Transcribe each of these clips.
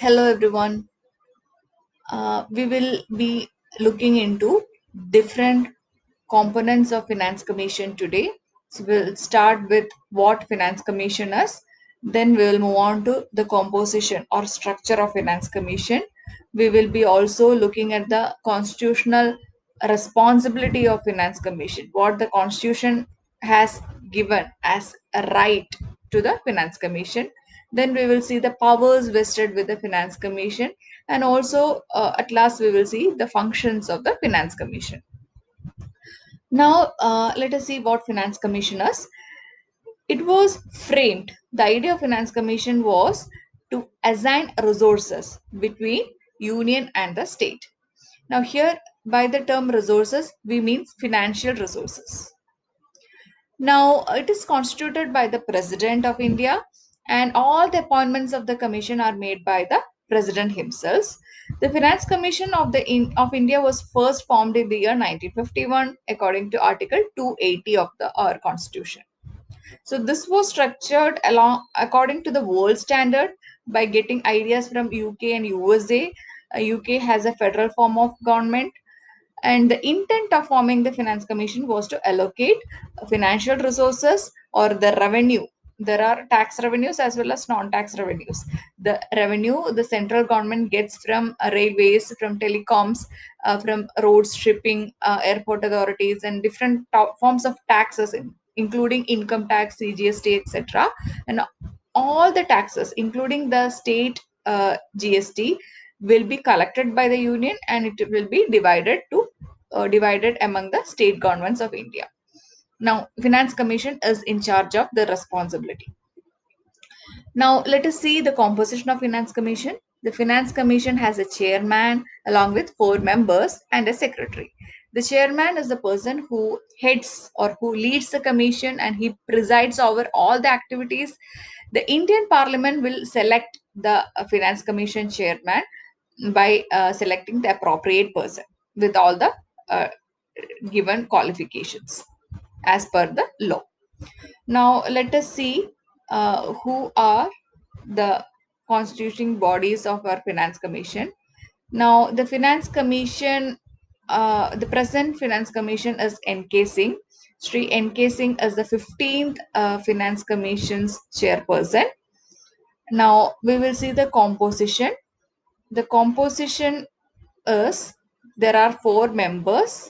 Hello everyone. We will be looking into different components of Finance Commission today. So we'll start with what Finance Commission is. Then we will move on to the composition or structure of Finance Commission. We will be also looking at the constitutional responsibility of Finance Commission, what the Constitution has given as a right to the Finance Commission. Then we will see the powers vested with the Finance Commission, and also at last we will see the functions of the Finance Commission. Now let us see what Finance Commission is. It was framed, the idea of Finance Commission was to assign resources between union and the state. Now here, by the term resources, we mean financial resources. Now, it is constituted by the President of India, and all the appointments of the commission are made by the President himself. The Finance Commission of India was first formed in the year 1951, according to Article 280 of the our Constitution. So this was structured along according to the world standard by getting ideas from UK and USA. UK has a federal form of government, and the intent of forming the Finance Commission was to allocate financial resources or the revenue. There are tax revenues as well as non-tax revenues. The revenue the central government gets from railways, from telecoms, from roads, shipping, airport authorities, and different forms of taxes, including income tax, CGST, etc. And all the taxes, including the state GST, will be collected by the union, and it will be divided among the state governments of India. Now, Finance Commission is in charge of the responsibility. Now, let us see the composition of Finance Commission. The Finance Commission has a chairman along with four members and a secretary. The chairman is the person who heads or who leads the commission, and he presides over all the activities. The Indian Parliament will select the Finance Commission chairman by selecting the appropriate person with all the uh, given qualifications as per the law. Now, let us see who are the constituting bodies of our Finance Commission. Now, the Finance Commission, the present Finance Commission is N.K. Singh. Sri N.K. Singh is the 15th Finance Commission's chairperson. Now, we will see the composition. The composition is there are four members,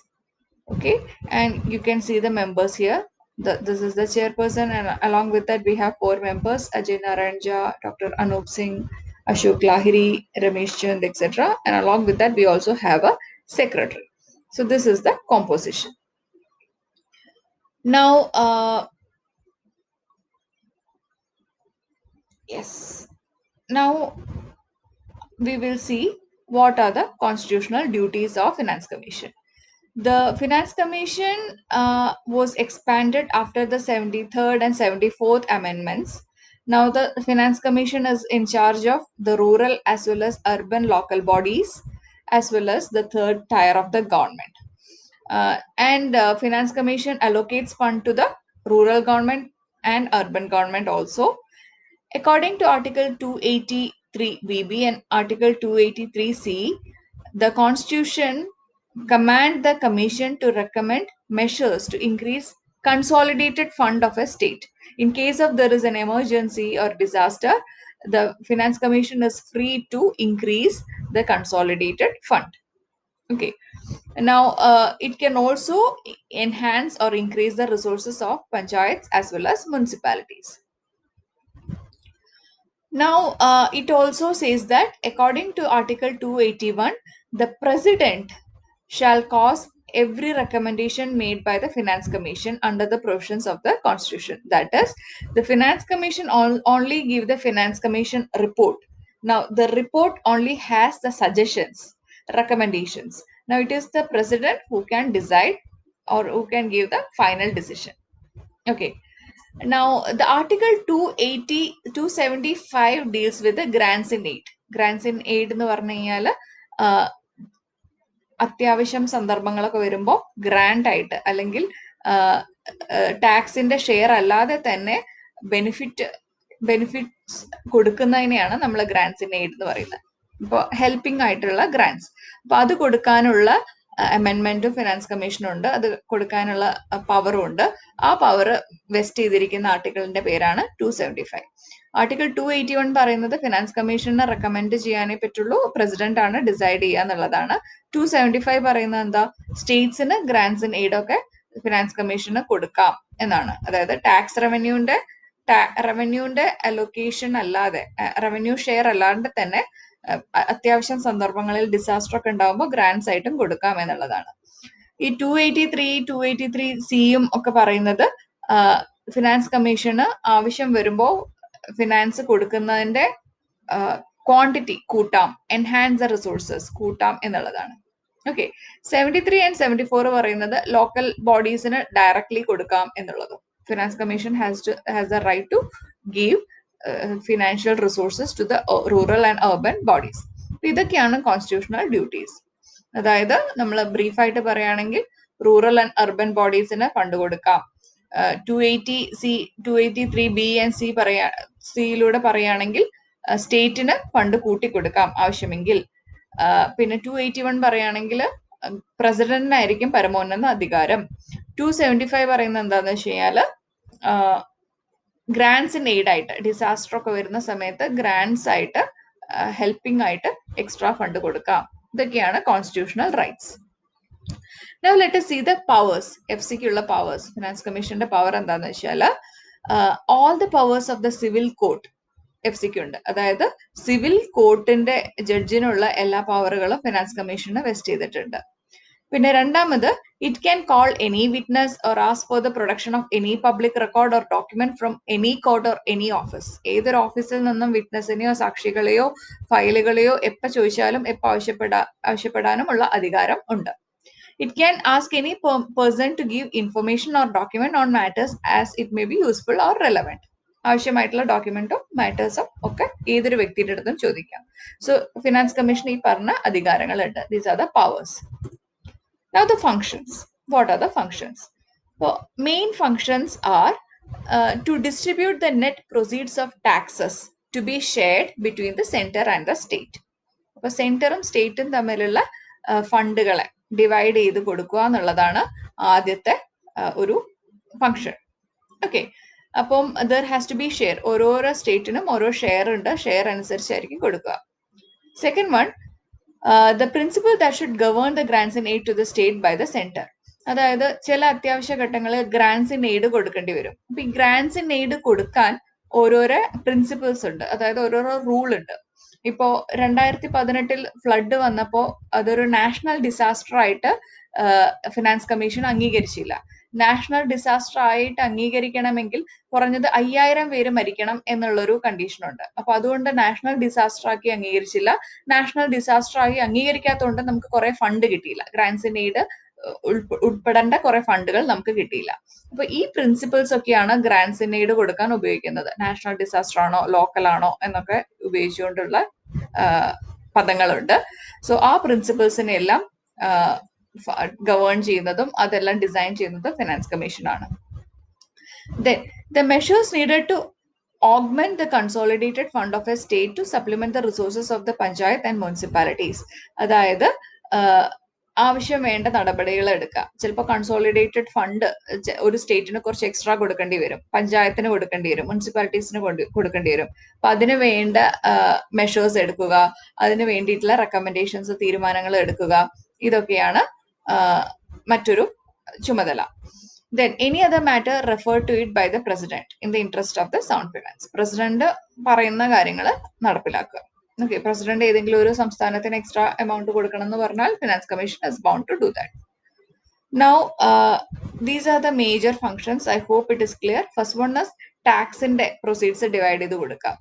okay, and you can see the members here. This is the chairperson, and along with that we have four members: Ajay Naranja, Dr. Anup Singh, Ashok Lahiri, Ramesh Chand, etc. And along with that we also have a secretary. So this is the composition. Now, yes, now we will see what are the constitutional duties of Finance Commission. The Finance Commission was expanded after the 73rd and 74th amendments. Now, the Finance Commission is in charge of the rural as well as urban local bodies, as well as the third tier of the government. And Finance Commission allocates fund to the rural government and urban government also. According to Article 283 BB and Article 283C, the Constitution command the Commission to recommend measures to increase consolidated fund of a state. In case of there is an emergency or disaster, the Finance Commission is free to increase the consolidated fund. Okay. Now, it can also enhance or increase the resources of panchayats as well as municipalities. Now, it also says that according to Article 281, the President shall cause every recommendation made by the Finance Commission under the provisions of the Constitution. That is, the Finance Commission only give the Finance Commission report. Now, the report only has the suggestions, recommendations. Now, it is the President who can decide or who can give the final decision. Okay. Now, the Article 280, 275 deals with the grants in aid. Grants in aid എന്ന് പറഞ്ഞു കഴിഞ്ഞാൽ അത്യാവശ്യം സന്ദർഭങ്ങളൊക്കെ വരുമ്പോൾ grand ആയിട്ട് അല്ലെങ്കിൽ ടാക്സിന്റെ share അല്ലാതെ തന്നെ benefit കൊടുക്കുന്നതിനെയാണ് നമ്മൾ ഗ്രാൻസ് ഇൻ എയ്ഡ് എന്ന് പറയുന്നത്. ഇപ്പോൾ ഹെൽപ്പിംഗ് ആയിട്ടുള്ള ഗ്രാൻസ്, അപ്പൊ അത് കൊടുക്കാനുള്ള അമെൻമെന്റും ഫിനാൻസ് കമ്മീഷനുണ്ട്, അത് കൊടുക്കാനുള്ള പവറും ഉണ്ട്. ആ പവർ വെസ്റ്റ് ചെയ്തിരിക്കുന്ന ആർട്ടിക്കിളിന്റെ പേരാണ് 275. ആർട്ടിക്കിൾ 281 പറയുന്നത് ഫിനാൻസ് കമ്മീഷനെ റെക്കമെൻഡ് ചെയ്യാനേ പറ്റുള്ളൂ, പ്രസിഡന്റ് ആണ് ഡിസൈഡ് ചെയ്യുക എന്നുള്ളതാണ്. 275 പറയുന്നത് എന്താ, സ്റ്റേറ്റ്സിന് ഗ്രാൻസ് ഇൻ എയ്ഡ് ഒക്കെ ഫിനാൻസ് കമ്മീഷന് കൊടുക്കാം എന്നാണ്. അതായത് ടാക്സ് റവന്യൂന്റെ അലൊക്കേഷൻ അല്ലാതെ, റവന്യൂ ഷെയർ അല്ലാണ്ട് തന്നെ അത്യാവശ്യം സന്ദർഭങ്ങളിൽ ഡിസാസ്റ്റർ ഒക്കെ ഉണ്ടാകുമ്പോൾ ഗ്രാൻസ് ആയിട്ടും കൊടുക്കാം എന്നുള്ളതാണ്. ഈ 283 സിയും ഒക്കെ പറയുന്നത് ഫിനാൻസ് കമ്മീഷന് ആവശ്യം വരുമ്പോൾ ഫിനാൻസ് കൊടുക്കുന്നതിന്റെ ക്വാണ്ടിറ്റി കൂട്ടാം, എൻഹാൻസ് ദ റിസോഴ്സസ് കൂട്ടാം എന്നുള്ളതാണ്. ഓക്കെ, 73 and 74 പറയുന്നത് ലോക്കൽ ബോഡീസിന് ഡയറക്ട്ലി കൊടുക്കാം എന്നുള്ളത്. Finance commission has the right to give financial resources to the rural and urban bodies. ഇതൊക്കെയാണ് കോൺസ്റ്റിറ്റ്യൂഷണൽ ഡ്യൂട്ടീസ്. അതായത് നമ്മൾ ബ്രീഫായിട്ട് പറയുകയാണെങ്കിൽ റൂറൽ ആൻഡ് അർബൻ ബോഡീസിന് ഫണ്ട് കൊടുക്കാം. 283B and സിയിലൂടെ പറയുകയാണെങ്കിൽ സ്റ്റേറ്റിന് ഫണ്ട് കൂട്ടിക്കൊടുക്കാം ആവശ്യമെങ്കിൽ. പിന്നെ 281 പറയുകയാണെങ്കിൽ പ്രസിഡന്റിനായിരിക്കും പരമോന്നത അധികാരം. 275 പറയുന്നത് എന്താണെന്ന് വെച്ച് കഴിഞ്ഞാല് ഗ്രാൻസ് ഇൻ എയ്ഡ് ആയിട്ട്, ഡിസാസ്റ്റർ ഒക്കെ വരുന്ന സമയത്ത് ഗ്രാൻസ് ആയിട്ട്, ഹെൽപ്പിംഗ് ആയിട്ട് എക്സ്ട്രാ ഫണ്ട് കൊടുക്കാം. ഇതൊക്കെയാണ് constitutional rights. Now let us see the powers. FCക്കുള്ള പവേഴ്സ്, ഫിനാൻസ് കമ്മീഷന്റെ പവർ എന്താന്ന് വെച്ചാൽ all the powers of the civil court FCക്ക് ഉണ്ട്. അതായത് സിവിൽ കോർട്ടിന്റെ ജഡ്ജിനുള്ള എല്ലാ പവറുകളും ഫിനാൻസ് കമ്മീഷന് വെസ്റ്റ് ചെയ്തിട്ടുണ്ട്. പിന്നെ രണ്ടാമത്, it can call any witness or ask for the production of any public record or document from any court or any office. ഏതൊരു ഓഫീസിൽ നിന്നും വിറ്റ്നസിനെയോ സാക്ഷികളെയോ ഫയലുകളെയോ എപ്പോൾ ചോദിച്ചാലും എപ്പോൾ ആവശ്യപ്പെടാനുമുള്ള അധികാരം ഉണ്ട്. It can ask any person to give information or document on matters as it may be useful or relevant. ആവശ്യമായിട്ടുള്ള ഡോക്യുമെന്റോ മാറ്റേഴ്സോ ഒക്കെ ഏതൊരു വ്യക്തിയുടെ അടുത്തും ചോദിക്കാം. സോ ഫിനാൻസ് കമ്മീഷൻ ഈ പറഞ്ഞ അധികാരങ്ങളുണ്ട്. These are the powers. Now the functions. What are the functions? So main functions are to distribute the net proceeds of taxes to be shared between the center and the state. അപ്പൊ സെന്ററും സ്റ്റേറ്റും തമ്മിലുള്ള ഫണ്ടുകളെ divide ചെയ്ത് കൊടുക്കുക എന്നുള്ളതാണ് ആദ്യത്തെ ഒരു function. Okay, അപ്പം there has to be share. ഓരോരോ സ്റ്റേറ്റിനും ഓരോ ഷെയർ ഉണ്ട്, ഷെയർ അനുസരിച്ചായിരിക്കും കൊടുക്കുക. Second one, the principle that should govern the grants in aid to the state by the centre. അതായത് ചില അത്യാവശ്യ ഘട്ടങ്ങളിൽ ഗ്രാൻസ് ഇൻ എയ്ഡ് കൊടുക്കേണ്ടി വരും. അപ്പൊ ഈ ഗ്രാൻസ് ഇൻ എയ്ഡ് കൊടുക്കാൻ ഓരോരോ പ്രിൻസിപ്പിൾസ് ഉണ്ട്, അതായത് ഓരോരോ റൂൾ ഉണ്ട്. ഇപ്പോ 2018 ഫ്ലഡ് വന്നപ്പോ അതൊരു നാഷണൽ ഡിസാസ്റ്റർ ആയിട്ട് ഫിനാൻസ് കമ്മീഷൻ അംഗീകരിച്ചില്ല. നാഷണൽ ഡിസാസ്റ്റർ ആയിട്ട് അംഗീകരിക്കണമെങ്കിൽ കുറഞ്ഞത് 5000 പേര് മരിക്കണം എന്നുള്ളൊരു കണ്ടീഷൻ ഉണ്ട്. അപ്പൊ അതുകൊണ്ട് നാഷണൽ ഡിസാസ്റ്റർ ആക്കി അംഗീകരിച്ചില്ല. നാഷണൽ ഡിസാസ്റ്റർ ആയി അംഗീകരിക്കാത്തതുകൊണ്ട് നമുക്ക് കുറെ ഫണ്ട് കിട്ടിയില്ല, ഗ്രാൻസ് ഇൻ എയ്ഡ് ഉൾപ്പെടേണ്ട കുറെ ഫണ്ടുകൾ നമുക്ക് കിട്ടിയില്ല. അപ്പൊ ഈ പ്രിൻസിപ്പിൾസ് ഒക്കെയാണ് ഗ്രാൻസ് ഇൻ എയ്ഡ് കൊടുക്കാൻ ഉപയോഗിക്കുന്നത്. നാഷണൽ ഡിസാസ്റ്റർ ആണോ ലോക്കൽ ആണോ എന്നൊക്കെ ഉപയോഗിച്ചുകൊണ്ടുള്ള പദങ്ങളുണ്ട്. സോ ആ പ്രിൻസിപ്പിൾസിനെ എല്ലാം ഗവേൺ ചെയ്യുന്നതും അതെല്ലാം ഡിസൈൻ ചെയ്യുന്നതും ഫിനാൻസ് കമ്മീഷൻ ആണ്. Then the measures needed to augment the consolidated fund of a state to supplement the resources of the panchayat and municipalities. അതായത് ആവശ്യം വേണ്ട നടപടികൾ എടുക്കുക. ചിലപ്പോൾ കൺസോളിഡേറ്റഡ് ഫണ്ട് ഒരു സ്റ്റേറ്റിന് കുറച്ച് എക്സ്ട്രാ കൊടുക്കേണ്ടി വരും, പഞ്ചായത്തിന് കൊടുക്കേണ്ടി വരും, മുനിസിപ്പാലിറ്റീസിന് കൊടുക്കേണ്ടി വരും. അപ്പൊ അതിന് വേണ്ട മെഷേഴ്സ് എടുക്കുക, അതിന് വേണ്ടിയിട്ടുള്ള റെക്കമെൻഡേഷൻസ്, തീരുമാനങ്ങൾ എടുക്കുക, ഇതൊക്കെയാണ് മറ്റൊരു ചുമതല. Then any other matter referred to it by the president in the interest of the sound finance. President പറയുന്ന കാര്യങ്ങൾ നടപ്പിലാക്കുക. ഓക്കെ, പ്രസിഡന്റ് ഏതെങ്കിലും ഒരു സംസ്ഥാനത്തിന് എക്സ്ട്രാ എമൗണ്ട് കൊടുക്കണം എന്ന് പറഞ്ഞാൽ finance commission is bound to do that. Now these are the major functions. I hope it is clear. First one is ടാക്സിന്റെ പ്രൊസീഡ്സ് ഡിവൈഡ് ചെയ്ത് കൊടുക്കുക.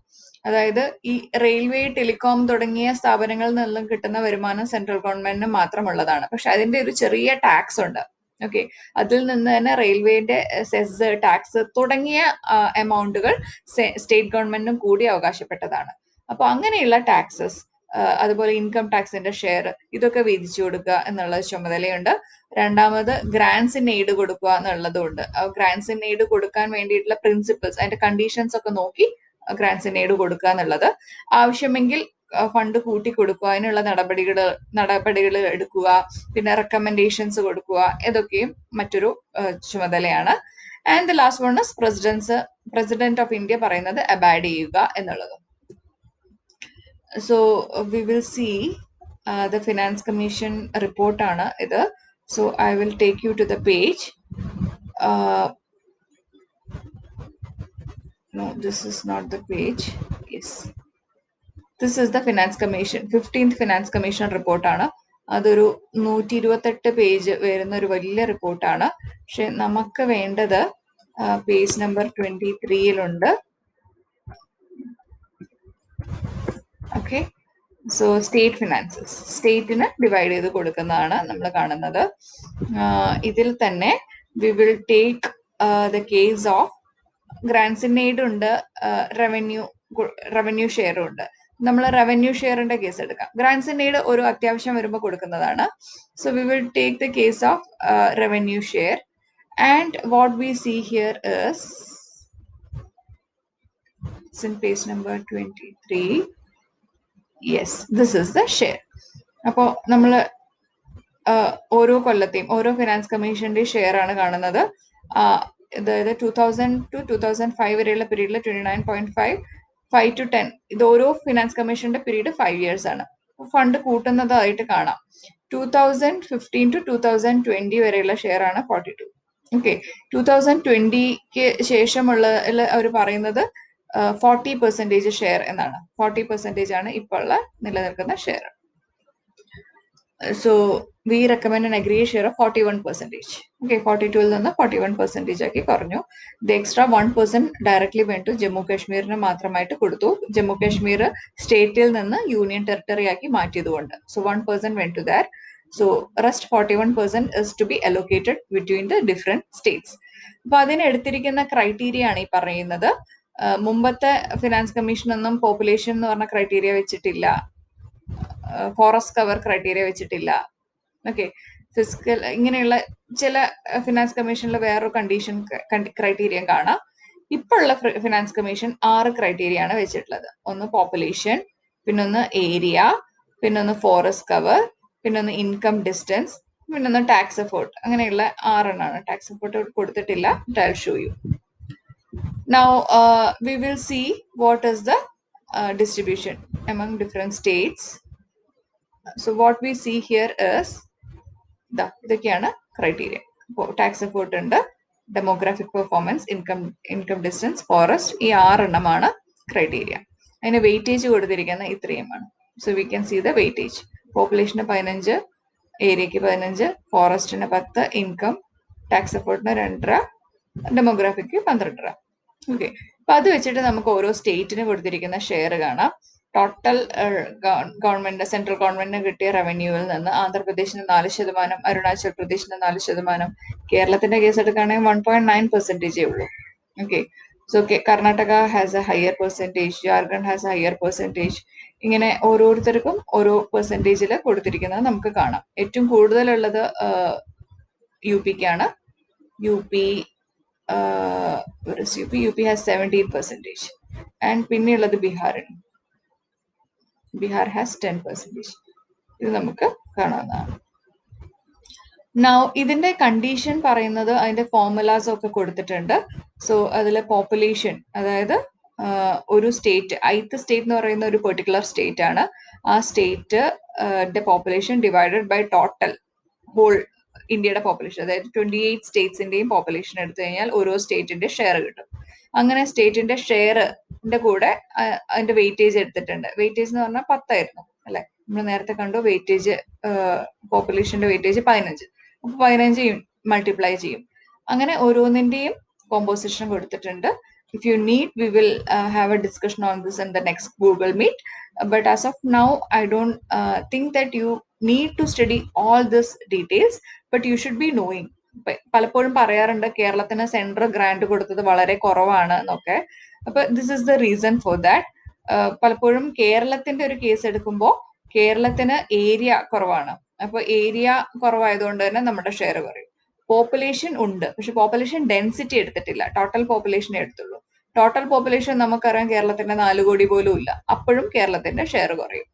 അതായത് ഈ റെയിൽവേ, ടെലികോം തുടങ്ങിയ സ്ഥാപനങ്ങളിൽ നിന്നും കിട്ടുന്ന വരുമാനം സെൻട്രൽ ഗവൺമെന്റിന് മാത്രമുള്ളതാണ്. പക്ഷെ അതിന്റെ ഒരു ചെറിയ ടാക്സ് ഉണ്ട്. ഓക്കെ, അതിൽ നിന്ന് തന്നെ റെയിൽവേന്റെ സെസ്, ടാക്സ് തുടങ്ങിയ എമൗണ്ടുകൾ സ്റ്റേറ്റ് ഗവൺമെന്റിനും കൂടി അവകാശപ്പെട്ടതാണ്. അപ്പൊ അങ്ങനെയുള്ള ടാക്സസ്, അതുപോലെ ഇൻകം ടാക്സിന്റെ ഷെയർ, ഇതൊക്കെ വീതിച്ചു കൊടുക്കുക എന്നുള്ള ചുമതലയുണ്ട്. രണ്ടാമത് ഗ്രാൻസ് ഇൻ എയ്ഡ് കൊടുക്കുക എന്നുള്ളതും ഉണ്ട്. ഗ്രാൻസ് ഇൻ എയ്ഡ് കൊടുക്കാൻ വേണ്ടിയിട്ടുള്ള പ്രിൻസിപ്പിൾസ്, അതിന്റെ കണ്ടീഷൻസ് ഒക്കെ നോക്കി ഗ്രാൻസ് ഇൻ എയ്ഡ് കൊടുക്കുക എന്നുള്ളത്. ആവശ്യമെങ്കിൽ ഫണ്ട് കൂട്ടി കൊടുക്കുക, അതിനുള്ള നടപടികൾ എടുക്കുക, പിന്നെ റെക്കമെൻഡേഷൻസ് കൊടുക്കുക, ഇതൊക്കെയും മറ്റൊരു ചുമതലയാണ്. And the last one is president of India പറയുന്നത് അബൈഡ് ചെയ്യുക എന്നുള്ളത്. So we will see the finance commission റിപ്പോർട്ടാണ് ഇത്. So I will take you to the page. No, this is not the page. Yes. This is the Finance Commission, 15th Finance Commission റിപ്പോർട്ടാണ്. അതൊരു 128 page വരുന്ന ഒരു വലിയ റിപ്പോർട്ടാണ്. പക്ഷെ നമുക്ക് വേണ്ടത് പേജ് നമ്പർ 23-യിലുണ്ട്. ഓക്കെ, സോ സ്റ്റേറ്റ് ഫിനാൻസസ്, സ്റ്റേറ്റിന് ഡിവൈഡ് ചെയ്ത് കൊടുക്കുന്നതാണ് നമ്മൾ കാണുന്നത്. ഇതിൽ തന്നെ we will take the case of grants in aid ഉണ്ട്, റവന്യൂ ഷെയറും ഉണ്ട്. നമ്മൾ റവന്യൂ ഷെയറിന്റെ കേസ് എടുക്കാം. ഗ്രാൻസ് ഇൻ എയ്ഡ് ഒരു അത്യാവശ്യം വരുമ്പോൾ കൊടുക്കുന്നതാണ്. So we will take the case of revenue share. And what we see here is in page number 23. Yes, this is the share. അപ്പോൾ നമ്മൾ ഓരോ കൊല്ലത്തെയും ഓരോ ഫിനാൻസ് കമ്മീഷന്റെ ഷെയർ ആണ് കാണുന്നത്. അതായത് 2000 to 2005 വരെയുള്ള പീരീഡിൽ 29.5, 5 to 10, ഇത് ഓരോ ഫിനാൻസ് കമ്മീഷന്റെ പീരീഡ് 5 years ആണ്. ഫണ്ട് കൂട്ടുന്നതായിട്ട് കാണാം. 2015 to 2020 വരെയുള്ള ഷെയർ ആണ് 42. ഓക്കെ, 2020ക്ക് ശേഷമുള്ള അവർ പറയുന്നത് 40% ഷെയർ എന്നാണ്. 40% ആണ് ഇപ്പോൾ ഉള്ള നിലനിൽക്കുന്ന share. So we recommend an aggregate share of 41%. Okay, 42 നിന്ന് 41% ആക്കി കുറഞ്ഞു. The extra 1% directly went to Jammu കാശ്മീരിന് മാത്രമായിട്ട് കൊടുത്തു. ജമ്മു കാശ്മീർ സ്റ്റേറ്റിൽ നിന്ന് യൂണിയൻ ടെറിട്ടറി ആക്കി മാറ്റിയതുകൊണ്ട്. So 1% went to there. So rest 41% is to be allocated between the different states. അപ്പൊ അതിന് എടുത്തിരിക്കുന്ന ക്രൈറ്റീരിയ ആണ് ഈ പറയുന്നത്. മുമ്പത്തെ ഫിനാൻസ് കമ്മീഷൻ ഒന്നും പോപ്പുലേഷൻ എന്ന് പറഞ്ഞ ക്രൈറ്റീരിയ വെച്ചിട്ടില്ല, ഫോറസ്റ്റ് കവർ ക്രൈറ്റീരിയ വെച്ചിട്ടില്ല. ഓക്കെ, ഫിസിക്കൽ ഇങ്ങനെയുള്ള ചില ഫിനാൻസ് കമ്മീഷനിൽ വേറൊരു കണ്ടീഷൻ ക്രൈറ്റീരിയ കാണാം. ഇപ്പോഴുള്ള ഫിനാൻസ് കമ്മീഷൻ 6 ക്രൈറ്റീരിയ ആണ് വെച്ചിട്ടുള്ളത്. ഒന്ന് പോപ്പുലേഷൻ, പിന്നൊന്ന് ഏരിയ, പിന്നൊന്ന് ഫോറസ്റ്റ് കവർ, പിന്നൊന്ന് ഇൻകം ഡിസ്റ്റൻസ്, പിന്നൊന്ന് ടാക്സ് എഫേർട്ട്. അങ്ങനെയുള്ള 6 എണ്ണമാണ്. ടാക്സ് എഫേർട്ട് കൊടുത്തിട്ടില്ല. I'll show you. Now we will see what is the distribution among different states. So what we see here is ഇതൊക്കെയാണ് ക്രൈറ്റീരിയ. ടാക്സ് എഫേർട്ട് ഉണ്ട്, demographic performance, income distance, forest, ഈ 6 എണ്ണമാണ് criteria. അതിന് weightage കൊടുത്തിരിക്കുന്ന ഇത്രയുമാണ്. So we can see the weightage. പോപ്പുലേഷന് 15, ഏരിയക്ക് 15, ഫോറസ്റ്റിന് 10, ഇൻകം ടാക്സ് എഫേർട്ടിന് 2.5, ഡെമോഗ്രാഫിക്ക് 12.5. ഓക്കെ, അപ്പൊ അത് വെച്ചിട്ട് നമുക്ക് ഓരോ സ്റ്റേറ്റിന് കൊടുത്തിരിക്കുന്ന ഷെയർ കാണാം. ടോട്ടൽ ഗവൺമെന്റ്, സെൻട്രൽ ഗവൺമെന്റിന് കിട്ടിയ റവന്യൂവിൽ നിന്ന് ആന്ധ്രാപ്രദേശിന് 4%, അരുണാചൽ പ്രദേശിന് 4%, കേരളത്തിന്റെ കേസ് എടുക്കുകയാണെങ്കിൽ 1.9% ഉള്ളൂ. Okay, so Karnataka has A higher percentage, Jharkhand has A higher percentage. ഇങ്ങനെ ഓരോരുത്തർക്കും ഓരോ പെർസെൻറ്റേജിൽ കൊടുത്തിരിക്കുന്നത് നമുക്ക് കാണാം. ഏറ്റവും കൂടുതലുള്ളത് UPക്കാണ്. UP has 17%, and പിന്നെയുള്ളത് ബീഹാറിന്. ബീഹാർ ഹാസ് 10%. ഇത് നമുക്ക് കാണാവുന്നതാണ്. നൗ ഇതിന്റെ കണ്ടീഷൻ പറയുന്നത് അതിന്റെ ഫോർമുലാസ് ഒക്കെ കൊടുത്തിട്ടുണ്ട്. സോ അതിലെ പോപ്പുലേഷൻ, അതായത് ഒരു സ്റ്റേറ്റ്, ഐത്ത് സ്റ്റേറ്റ് എന്ന് പറയുന്ന ഒരു പെർട്ടിക്കുലർ സ്റ്റേറ്റ് ആണ്. ആ state population divided by total whole ഇന്ത്യയുടെ പോപ്പുലേഷൻ, അതായത് 28 സ്റ്റേറ്റ്സിന്റെയും പോപ്പുലേഷൻ എടുത്തു കഴിഞ്ഞാൽ ഓരോ സ്റ്റേറ്റിന്റെ ഷെയർ കിട്ടും. അങ്ങനെ സ്റ്റേറ്റിന്റെ ഷെയറിന്റെ കൂടെ അതിന്റെ വെയിറ്റേജ് എടുത്തിട്ടുണ്ട്. വെയിറ്റേജ് എന്ന് പറഞ്ഞാൽ 10 ആയിരുന്നു അല്ലെ, നമ്മൾ നേരത്തെ കണ്ടു. വെയിറ്റേജ്, പോപ്പുലേഷന്റെ വെയിറ്റേജ് 15. അപ്പൊ 15 മൾട്ടിപ്ലൈ ചെയ്യും. അങ്ങനെ ഓരോന്നിന്റെയും കോമ്പോസിഷൻ കൊടുത്തിട്ടുണ്ട്. If you need, we will have a discussion on this in the next Google Meet. But as of now, I don't think that you need to study all these details, but you should be knowing. പലപ്പോഴും പറയാറുണ്ട് കേരളത്തിന് central grant കൊടുത്തത് വളരെ കുറവാണ് എന്നൊക്കെ. അപ്പൊ this is the reason for that. പലപ്പോഴും കേരളത്തിന്റെ ഒരു കേസ് എടുക്കുമ്പോൾ കേരളത്തിന് ഏരിയ കുറവാണ്. അപ്പൊ ഏരിയ കുറവായതുകൊണ്ട് തന്നെ നമ്മുടെ ഷെയർ കുറയും. പോപ്പുലേഷൻ ഉണ്ട്, പക്ഷെ പോപ്പുലേഷൻ ഡെൻസിറ്റി എടുത്തിട്ടില്ല, ടോട്ടൽ പോപ്പുലേഷൻ എടുത്തുള്ളൂ. ടോട്ടൽ പോപ്പുലേഷൻ നമുക്കറിയാം കേരളത്തിന്റെ 4 കോടി പോലും ഇല്ല, അപ്പോഴും കേരളത്തിന്റെ ഷെയർ കുറയും.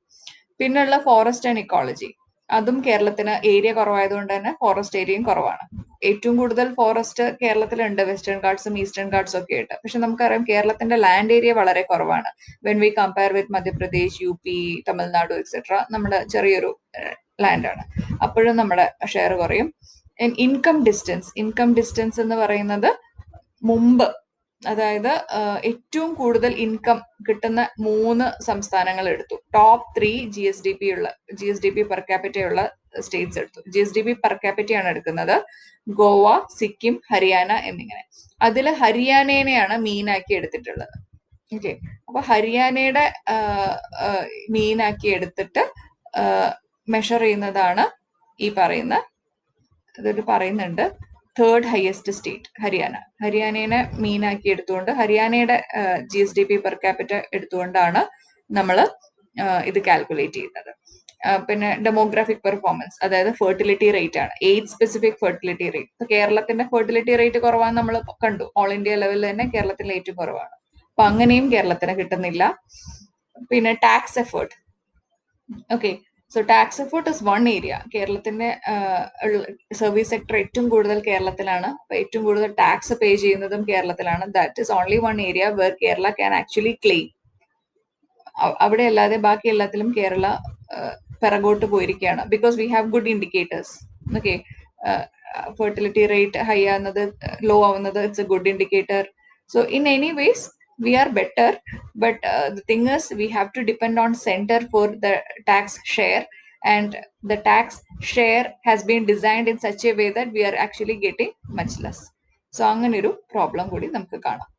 പിന്നെയുള്ള ഫോറസ്റ്റ് ആൻഡ് ഇക്കോളജി, അതും കേരളത്തിന് ഏരിയ കുറവായതുകൊണ്ട് തന്നെ ഫോറസ്റ്റ് ഏരിയയും കുറവാണ്. ഏറ്റവും കൂടുതൽ ഫോറസ്റ്റ് കേരളത്തിലുണ്ട്, വെസ്റ്റേൺ ഗാർഡ്സും ഈസ്റ്റേൺ ഗാർഡ്സും ഒക്കെ ആയിട്ട്. പക്ഷെ നമുക്കറിയാം കേരളത്തിന്റെ ലാൻഡ് ഏരിയ വളരെ കുറവാണ്. When we compare with Madhya Pradesh, U P, Tamil Nadu etcetera, നമ്മുടെ ചെറിയൊരു ലാൻഡാണ്. അപ്പോഴും നമ്മുടെ ഷെയർ കുറയും. ഇൻകം ഡിസ്റ്റൻസ് എന്ന് പറയുന്നത് മുമ്പ്, അതായത് ഏറ്റവും കൂടുതൽ ഇൻകം കിട്ടുന്ന 3 സംസ്ഥാനങ്ങൾ എടുത്തു. Top 3 G S D P per capita ഉള്ള സ്റ്റേറ്റ്സ് എടുത്തു. G S D P per ക്യാപിറ്റയാണ് എടുക്കുന്നത്. ഗോവ, സിക്കിം, ഹരിയാന എന്നിങ്ങനെ. അതിൽ ഹരിയാനയെയാണ് മീൻ ആക്കി എടുത്തിട്ടുള്ളത്. ഓക്കെ, അപ്പൊ ഹരിയാനയുടെ മീൻ ആക്കി എടുത്തിട്ട് മെഷർ ചെയ്യുന്നതാണ് ഈ പറയുന്നുണ്ട് തേർഡ് ഹയസ്റ്റ് സ്റ്റേറ്റ് ഹരിയാനയെ മീൻ ആക്കി എടുത്തുകൊണ്ട് ഹരിയാനയുടെ G S D P per capita എടുത്തുകൊണ്ടാണ് നമ്മൾ ഇത് കാൽക്കുലേറ്റ് ചെയ്യുന്നത്. പിന്നെ ഡെമോഗ്രാഫിക് പെർഫോമൻസ്, അതായത് ഫെർട്ടിലിറ്റി റേറ്റ് ആണ്, ഏജ് സ്പെസിഫിക് ഫെർട്ടിലിറ്റി റേറ്റ്. ഇപ്പൊ കേരളത്തിന്റെ ഫെർട്ടിലിറ്റി റേറ്റ് കുറവാന്ന് നമ്മൾ കണ്ടു. ഓൾ ഇന്ത്യ ലെവലിൽ തന്നെ കേരളത്തിൽ ഏറ്റവും കുറവാണ്. അപ്പൊ അങ്ങനെയും കേരളത്തിന് കിട്ടുന്നില്ല. പിന്നെ tax effort. Okay, so tax effort is one area. കേരളത്തിന്റെ സർവീസ് സെക്ടർ ഏറ്റവും കൂടുതൽ കേരളത്തിലാണ്. അപ്പൊ ഏറ്റവും കൂടുതൽ ടാക്സ് പേ ചെയ്യുന്നതും കേരളത്തിലാണ്. That is only one area where Kerala can actually claim. അവിടെ അല്ലാതെ ബാക്കി എല്ലാത്തിലും കേരള പിറകോട്ട് പോയിരിക്കുകയാണ്. Because we have good indicators. Okay, fertility rate high ആവുന്നത്, ലോ ആവുന്നത്, it's a good indicator. So in any ways we are better, but the thing is we have to depend on center for the tax share, and the tax share has been designed in such a way that we are actually getting much less. So അങ്ങനെ ഒരു problem കൂടി നമുക്ക് കാണാം.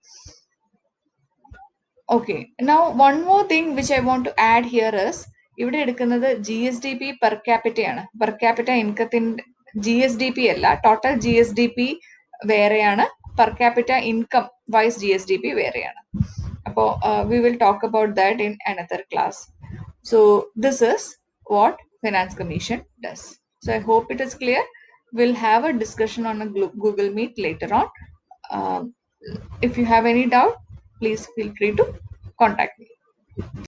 Okay, now one more thing which I want to add here is, ഇവിടെ എടുക്കുന്നത് G S D P per capita ആണ്. Per capita ഇൻകത്തിന്റെ G S D P അല്ല, total G S D P വേറെയാണ്, per capita income wise G S D P വേറെയാണ്. അപ്പോൾ we will talk about that in another class. So this is what Finance Commission does. So I hope it is clear. We'll have a discussion on a Google Meet later on. If you have any doubt, please feel free to contact me.